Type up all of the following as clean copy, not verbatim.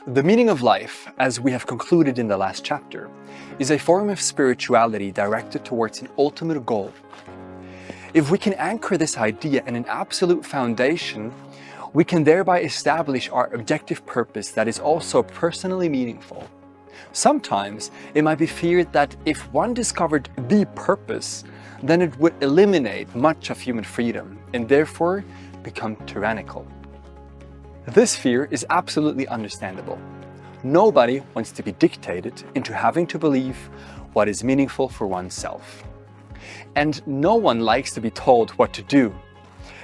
The meaning of life, as we have concluded in the last chapter, is a form of spirituality directed towards an ultimate goal. If we can anchor this idea in an absolute foundation, we can thereby establish our objective purpose that is also personally meaningful. Sometimes it might be feared that if one discovered the purpose, then it would eliminate much of human freedom and therefore become tyrannical. This fear is absolutely understandable. Nobody wants to be dictated into having to believe what is meaningful for oneself. And no one likes to be told what to do.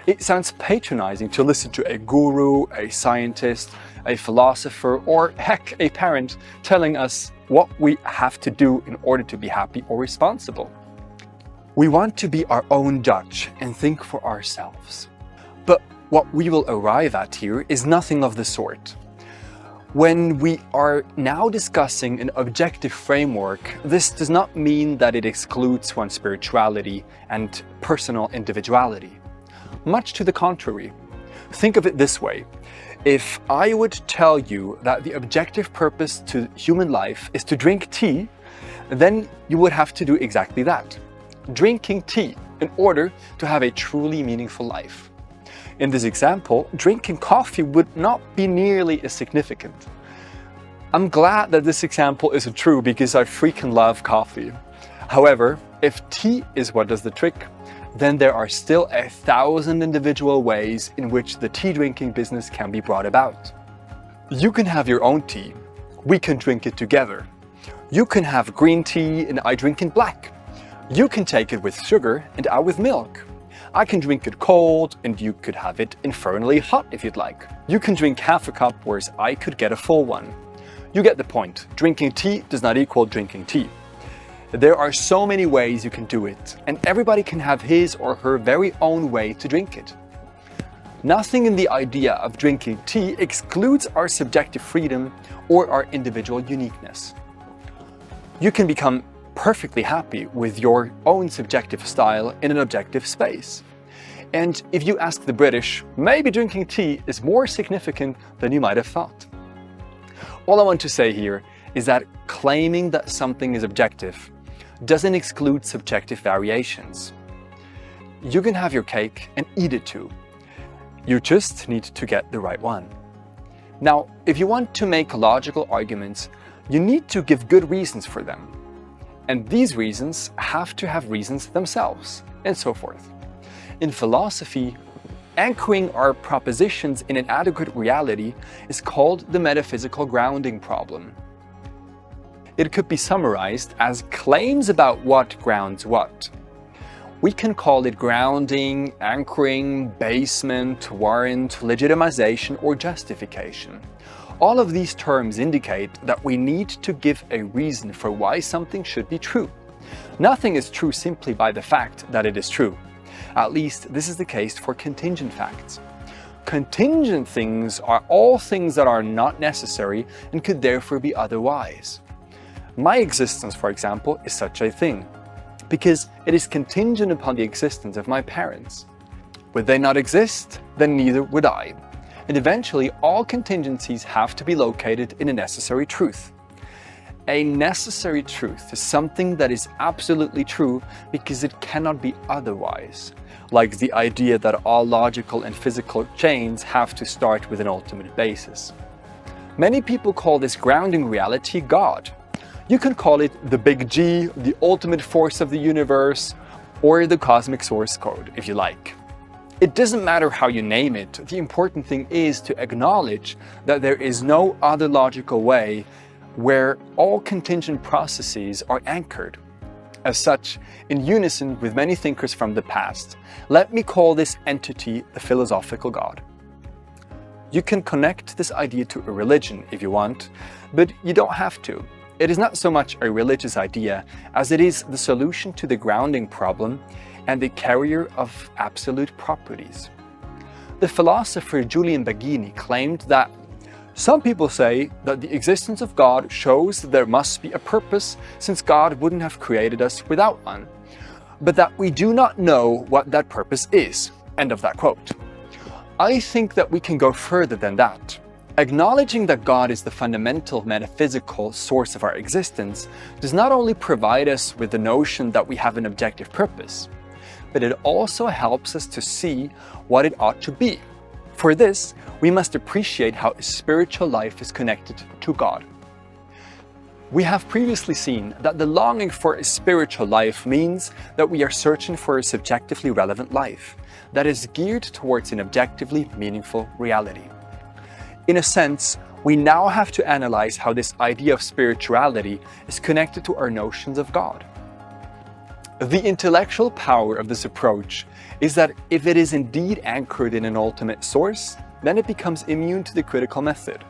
It sounds patronizing to listen to a guru, a scientist, a philosopher, or heck, a parent telling us what we have to do in order to be happy or responsible. We want to be our own judge and think for ourselves. But what we will arrive at here is nothing of the sort. When we are now discussing an objective framework, this does not mean that it excludes one's spirituality and personal individuality. Much to the contrary. Think of it this way. If I would tell you that the objective purpose to human life is to drink tea, then you would have to do exactly that. Drinking tea in order to have a truly meaningful life. In this example, drinking coffee would not be nearly as significant. I'm glad that this example isn't true because I freaking love coffee. However, if tea is what does the trick, then there are still 1,000 individual ways in which the tea drinking business can be brought about. You can have your own tea. We can drink it together. You can have green tea and I drink in black. You can take it with sugar and I with milk. I can drink it cold and you could have it infernally hot if you'd like. You can drink half a cup whereas I could get a full one. You get the point. Drinking tea does not equal drinking tea. There are so many ways you can do it, and everybody can have his or her very own way to drink it. Nothing in the idea of drinking tea excludes our subjective freedom or our individual uniqueness. You can become perfectly happy with your own subjective style in an objective space. And if you ask the British, maybe drinking tea is more significant than you might have thought. All I want to say here is that claiming that something is objective doesn't exclude subjective variations. You can have your cake and eat it too. You just need to get the right one. Now, if you want to make logical arguments, you need to give good reasons for them. And these reasons have to have reasons themselves, and so forth. In philosophy, anchoring our propositions in an adequate reality is called the metaphysical grounding problem. It could be summarized as claims about what grounds what. We can call it grounding, anchoring, basement, warrant, legitimization, or justification. All of these terms indicate that we need to give a reason for why something should be true. Nothing is true simply by the fact that it is true. At least this is the case for contingent facts. Contingent things are all things that are not necessary and could therefore be otherwise. My existence, for example, is such a thing, because it is contingent upon the existence of my parents. Would they not exist, then neither would I. And eventually all contingencies have to be located in a necessary truth. A necessary truth is something that is absolutely true because it cannot be otherwise, like the idea that all logical and physical chains have to start with an ultimate basis. Many people call this grounding reality God. You can call it the big G, the ultimate force of the universe, or the cosmic source code, if you like. It doesn't matter how you name it. The important thing is to acknowledge that there is no other logical way where all contingent processes are anchored. As such, in unison with many thinkers from the past, let me call this entity the philosophical God. You can connect this idea to a religion if you want, but you don't have to. It is not so much a religious idea as it is the solution to the grounding problem and the carrier of absolute properties. The philosopher Julian Baggini claimed that some people say that the existence of God shows that there must be a purpose since God wouldn't have created us without one, but that we do not know what that purpose is. End of that quote. I think that we can go further than that. Acknowledging that God is the fundamental metaphysical source of our existence does not only provide us with the notion that we have an objective purpose, but it also helps us to see what it ought to be. For this, we must appreciate how a spiritual life is connected to God. We have previously seen that the longing for a spiritual life means that we are searching for a subjectively relevant life that is geared towards an objectively meaningful reality. In a sense, we now have to analyze how this idea of spirituality is connected to our notions of God. The intellectual power of this approach is that if it is indeed anchored in an ultimate source, then it becomes immune to the critical method,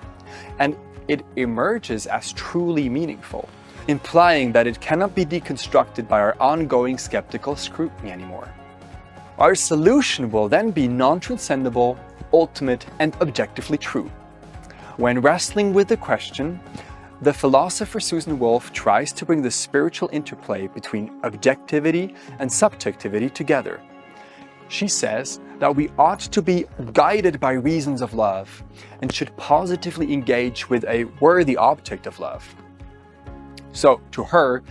and it emerges as truly meaningful, implying that it cannot be deconstructed by our ongoing skeptical scrutiny anymore. Our solution will then be non-transcendable, ultimate, and objectively true. When wrestling with the question, the philosopher Susan Wolf tries to bring the spiritual interplay between objectivity and subjectivity together. She says that we ought to be guided by reasons of love and should positively engage with a worthy object of love. So, to her,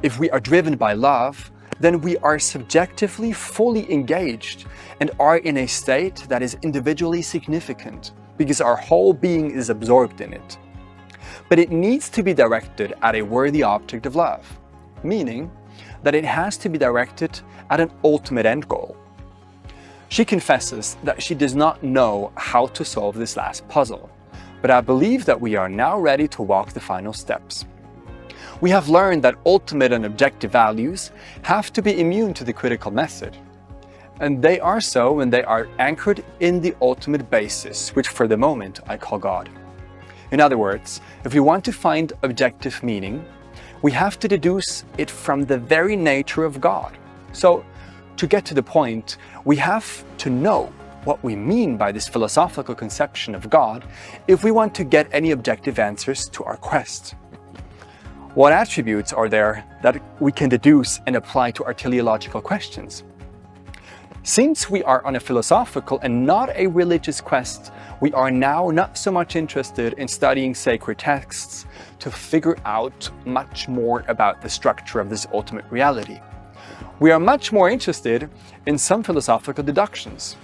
if we are driven by love, then we are subjectively fully engaged and are in a state that is individually significant because our whole being is absorbed in it. But it needs to be directed at a worthy object of love, meaning that it has to be directed at an ultimate end goal. She confesses that she does not know how to solve this last puzzle, but I believe that we are now ready to walk the final steps. We have learned that ultimate and objective values have to be immune to the critical method, and they are so when they are anchored in the ultimate basis, which for the moment I call God. In other words, if we want to find objective meaning, we have to deduce it from the very nature of God. So, to get to the point, we have to know what we mean by this philosophical conception of God if we want to get any objective answers to our quest. What attributes are there that we can deduce and apply to our teleological questions? Since we are on a philosophical and not a religious quest, we are now not so much interested in studying sacred texts to figure out much more about the structure of this ultimate reality. We are much more interested in some philosophical deductions.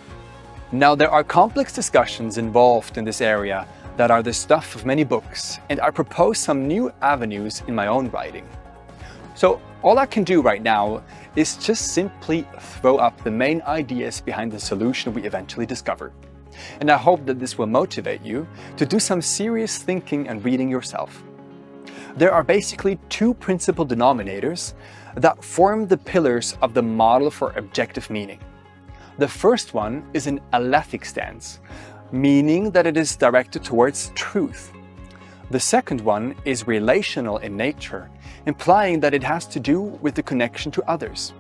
Now, there are complex discussions involved in this area that are the stuff of many books, and I propose some new avenues in my own writing. So all I can do right now is just simply throw up the main ideas behind the solution we eventually discover. And I hope that this will motivate you to do some serious thinking and reading yourself. There are basically two principal denominators that form the pillars of the model for objective meaning. The first one is an alethic stance, meaning that it is directed towards truth. The second one is relational in nature, implying that it has to do with the connection to others.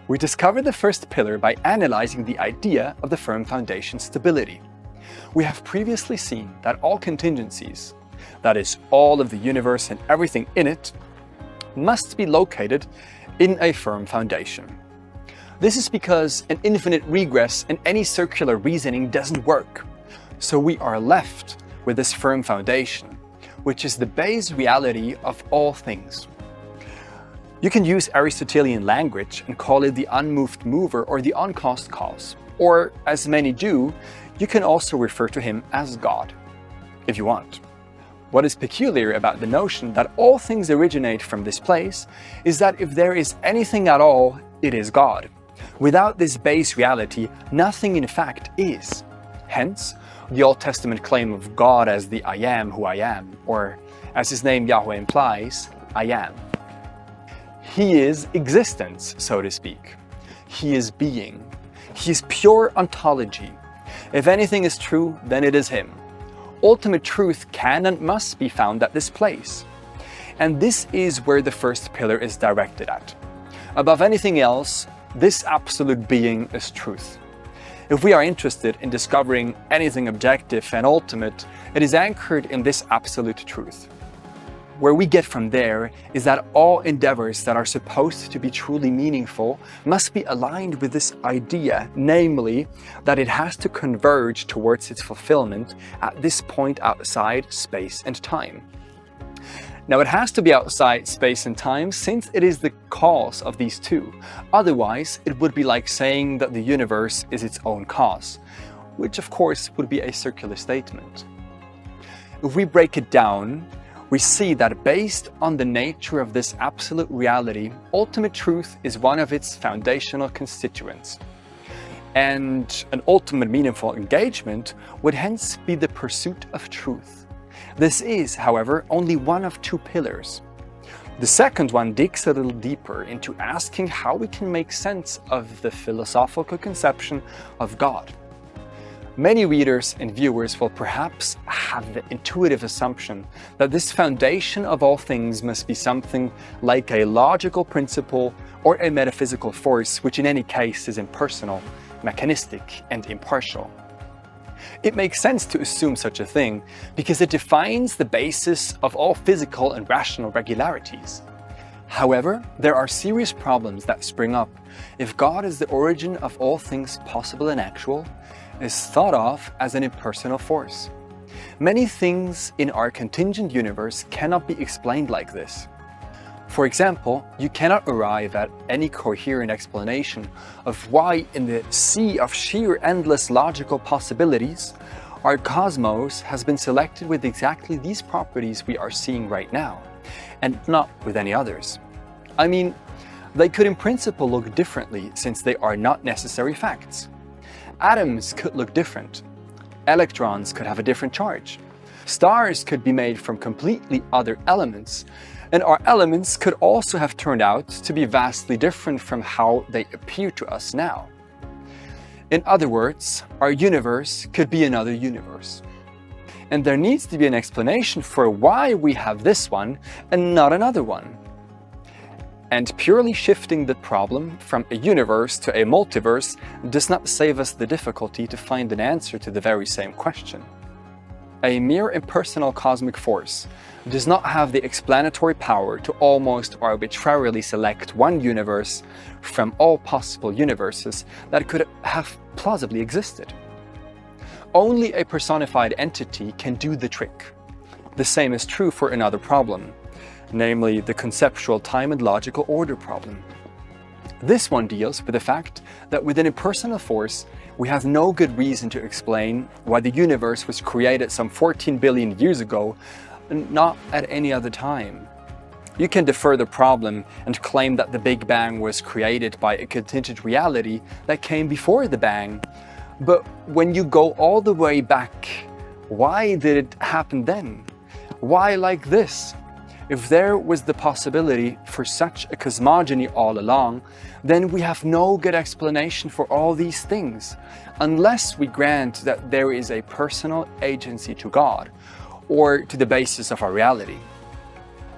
We discover the first pillar by analyzing the idea of the firm foundation stability. We have previously seen that all contingencies, that is, all of the universe and everything in it, must be located in a firm foundation. This is because an infinite regress and any circular reasoning doesn't work. So we are left with this firm foundation, which is the base reality of all things. You can use Aristotelian language and call it the unmoved mover or the uncaused cause. Or, as many do, you can also refer to him as God, if you want. What is peculiar about the notion that all things originate from this place is that if there is anything at all, it is God. Without this base reality, nothing in fact is. Hence, the Old Testament claim of God as the I am who I am, or as his name Yahweh implies, I am. He is existence, so to speak. He is being. He is pure ontology. If anything is true, then it is him. Ultimate truth can and must be found at this place. And this is where the first pillar is directed at. Above anything else, this absolute being is truth. If we are interested in discovering anything objective and ultimate, it is anchored in this absolute truth. where we get from there is that all endeavors that are supposed to be truly meaningful must be aligned with this idea, namely that it has to converge towards its fulfillment at this point outside space and time. Now, it has to be outside space and time since it is the cause of these two. Otherwise, it would be like saying that the universe is its own cause, which of course would be a circular statement. If we break it down, we see that based on the nature of this absolute reality, ultimate truth is one of its foundational constituents. And an ultimate meaningful engagement would hence be the pursuit of truth. This is, however, only one of two pillars. The second one digs a little deeper into asking how we can make sense of the philosophical conception of God. Many readers and viewers will perhaps have the intuitive assumption that this foundation of all things must be something like a logical principle or a metaphysical force, which in any case is impersonal, mechanistic, and impartial. It makes sense to assume such a thing because it defines the basis of all physical and rational regularities. However, there are serious problems that spring up if God is the origin of all things possible and actual, is thought of as an impersonal force. Many things in our contingent universe cannot be explained like this. For example, you cannot arrive at any coherent explanation of why in the sea of sheer endless logical possibilities, our cosmos has been selected with exactly these properties we are seeing right now, and not with any others. I mean, they could in principle look differently since they are not necessary facts. Atoms could look different. Electrons could have a different charge. Stars could be made from completely other elements, and our elements could also have turned out to be vastly different from how they appear to us now. In other words, our universe could be another universe. And there needs to be an explanation for why we have this one and not another one. And purely shifting the problem from a universe to a multiverse does not save us the difficulty to find an answer to the very same question. A mere impersonal cosmic force does not have the explanatory power to almost arbitrarily select one universe from all possible universes that could have plausibly existed. Only a personified entity can do the trick. The same is true for another problem, namely the conceptual time and logical order problem. This one deals with the fact that with an impersonal force, we have no good reason to explain why the universe was created some 14 billion years ago and not at any other time. You can defer the problem and claim that the Big Bang was created by a contingent reality that came before the Bang. But when you go all the way back, why did it happen then? Why like this? If there was the possibility for such a cosmogony all along, then we have no good explanation for all these things, unless we grant that there is a personal agency to God, or to the basis of our reality.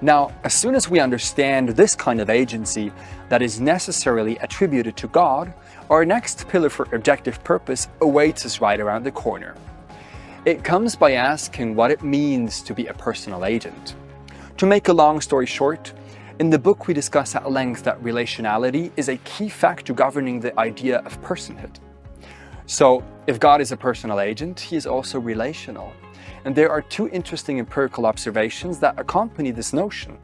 Now, as soon as we understand this kind of agency that is necessarily attributed to God, our next pillar for objective purpose awaits us right around the corner. It comes by asking what it means to be a personal agent. To make a long story short, in the book we discuss at length that relationality is a key factor governing the idea of personhood. So, if God is a personal agent, he is also relational. And there are two interesting empirical observations that accompany this notion.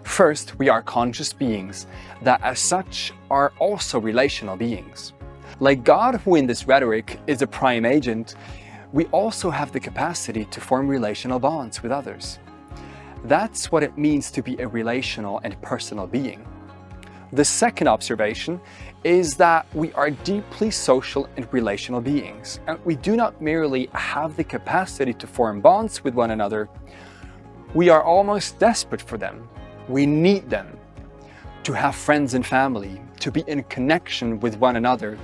First, we are conscious beings that as such are also relational beings. Like God, who in this rhetoric is a prime agent, we also have the capacity to form relational bonds with others. That's what it means to be a relational and personal being. The second observation is that we are deeply social and relational beings, and we do not merely have the capacity to form bonds with one another, we are almost desperate for them. We need them to have friends and family, to be in connection with one another,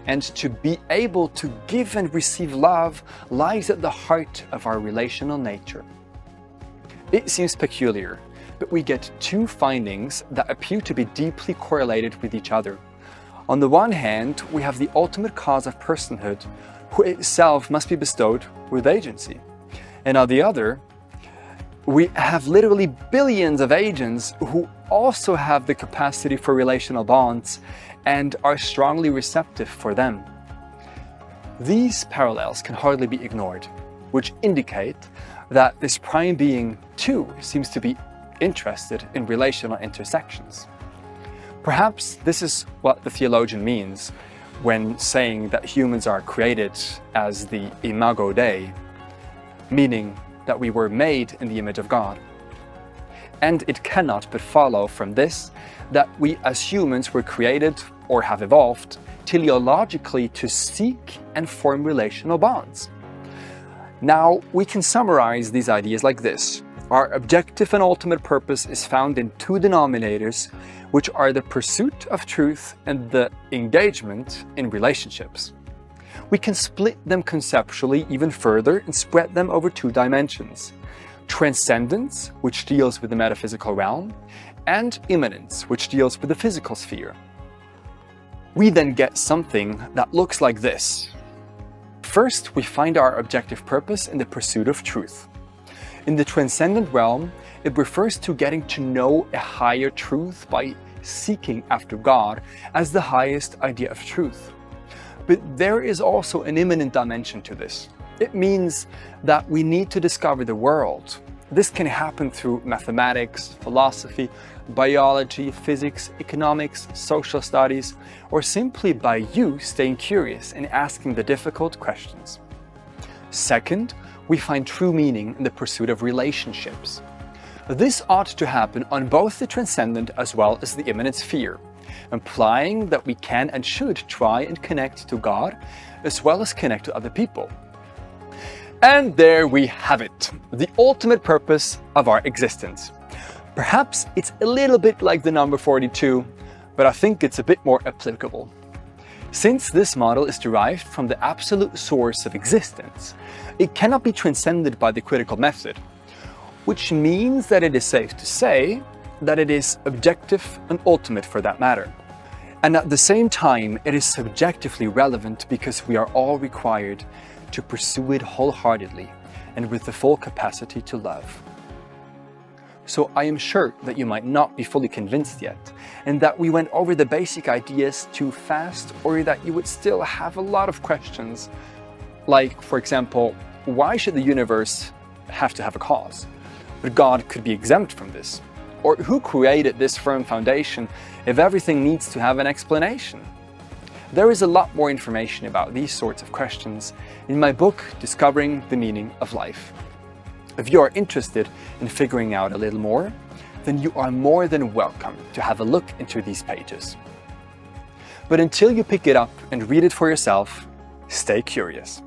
and to be able to give and receive love lies at the heart of our relational nature. It seems peculiar, but we get two findings that appear to be deeply correlated with each other. On the one hand, we have the ultimate cause of personhood, who itself must be bestowed with agency. And on the other, We have literally billions of agents who also have the capacity for relational bonds and are strongly receptive for them. These parallels can hardly be ignored, which indicate that this prime being too seems to be interested in relational intersections. Perhaps this is what the theologian means when saying that humans are created as the imago Dei, meaning that we were made in the image of God. And it cannot but follow from this that we as humans were created or have evolved teleologically to seek and form relational bonds. Now, we can summarize these ideas like this. Our objective and ultimate purpose is found in two denominators, which are the pursuit of truth and the engagement in relationships. We can split them conceptually even further and spread them over two dimensions: transcendence, which deals with the metaphysical realm, and immanence, which deals with the physical sphere. We then get something that looks like this. First, we find our objective purpose in the pursuit of truth. In the transcendent realm, it refers to getting to know a higher truth by seeking after God as the highest idea of truth. But there is also an immanent dimension to this. It means that we need to discover the world. This can happen through mathematics, philosophy, biology, physics, economics, social studies, or simply by you staying curious and asking the difficult questions. Second, we find true meaning in the pursuit of relationships. This ought to happen on both the transcendent as well as the immanent sphere, implying that we can and should try and connect to God as well as connect to other people. And there we have it, the ultimate purpose of our existence. Perhaps it's a little bit like the number 42, but I think it's a bit more applicable. Since this model is derived from the absolute source of existence, it cannot be transcended by the critical method, which means that it is safe to say that it is objective and ultimate for that matter. And at the same time, it is subjectively relevant because we are all required to pursue it wholeheartedly and with the full capacity to love. So I am sure that you might not be fully convinced yet, and that we went over the basic ideas too fast, or that you would still have a lot of questions. Like, for example, why should the universe have to have a cause? But God could be exempt from this. Or who created this firm foundation if everything needs to have an explanation? There is a lot more information about these sorts of questions in my book, Discovering the Meaning of Life. If you are interested in figuring out a little more, then you are more than welcome to have a look into these pages. But until you pick it up and read it for yourself, stay curious.